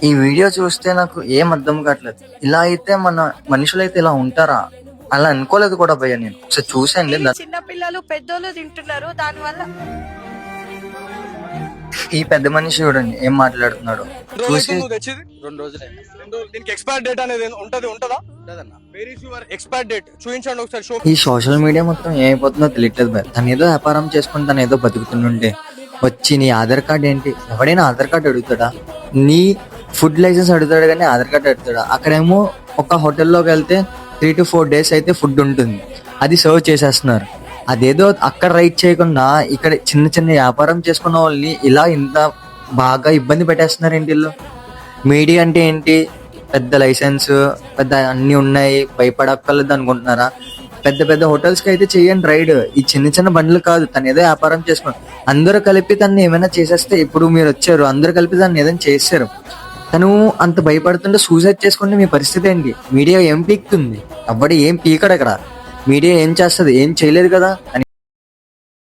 ఈ వీడియో చూస్తే నాకు ఏం అర్థం కావట్లేదు. ఇలా అయితే మనుషులైతే ఇలా ఉంటారా? అలా అనుకోలేదు కూడా భయ్యా నేను. ఒకసారి చూసానులే చిన్న పిల్లలు పెద్దోళ్ళు తింటున్నారు దానివల్ల. ఈ పెద్ద మనిషి చూడండి ఏం మాట్లాడుతున్నాడు. చూసి రెండు రోజులే. దీనికి ఎక్స్పైర్ డేట్ అనేది ఉంటదా? ఎక్స్పైర్ డేట్ చూపించండి ఒకసారి షో. ఈ సోషల్ మీడియా మొత్తం ఏమైపోతుందో తెలియట్లేదు భయ్. తను ఏదో వ్యాపారం చేసుకుని తను ఏదో బతుకుతుంటే వచ్చి నీ ఆధార్ కార్డ్ ఏంటి? ఎవడైనా ఆధార్ కార్డ్ అడుగుతాడా? నీ ఫుడ్ లైసెన్స్ అడుగుతాడు కానీ ఆధార్ కార్డ్ అడుగుతాడా? అక్కడేమో ఒక హోటల్లోకి వెళ్తే 3 to 4 days అయితే ఫుడ్ ఉంటుంది, అది సర్వ్ చేసేస్తున్నారు. అదేదో అక్కడ రైట్ చేయకుండా ఇక్కడ చిన్న చిన్న వ్యాపారం చేసుకున్న వాళ్ళని ఇలా ఇంత బాగా ఇబ్బంది పెట్టేస్తున్నారు ఏంటి వీళ్ళు? మీడియా అంటే ఏంటి? పెద్ద లైసెన్స్ పెద్ద అన్ని ఉన్నాయి, భయపడక్కర్లేదు అనుకుంటున్నారా? పెద్ద పెద్ద హోటల్స్కి అయితే చెయ్యండి రైడ్. ఈ చిన్న చిన్న బండ్లు కాదు. తను ఏదో వ్యాపారం చేసుకోండి. అందరూ కలిపి తను ఏమైనా చేసేస్తే, ఇప్పుడు మీరు వచ్చారు అందరూ కలిపి తను ఏదైనా చేశారు, తను అంత భయపడుతుంటే సూసైడ్ చేసుకుంటే మీ పరిస్థితి ఏంటి? మీడియా ఏం పీక్తుంది? అవ్వడి ఏం పీకడు అక్కడ. మీడియా ఏం చేస్తుంది? ఏం చేయలేదు కదా అని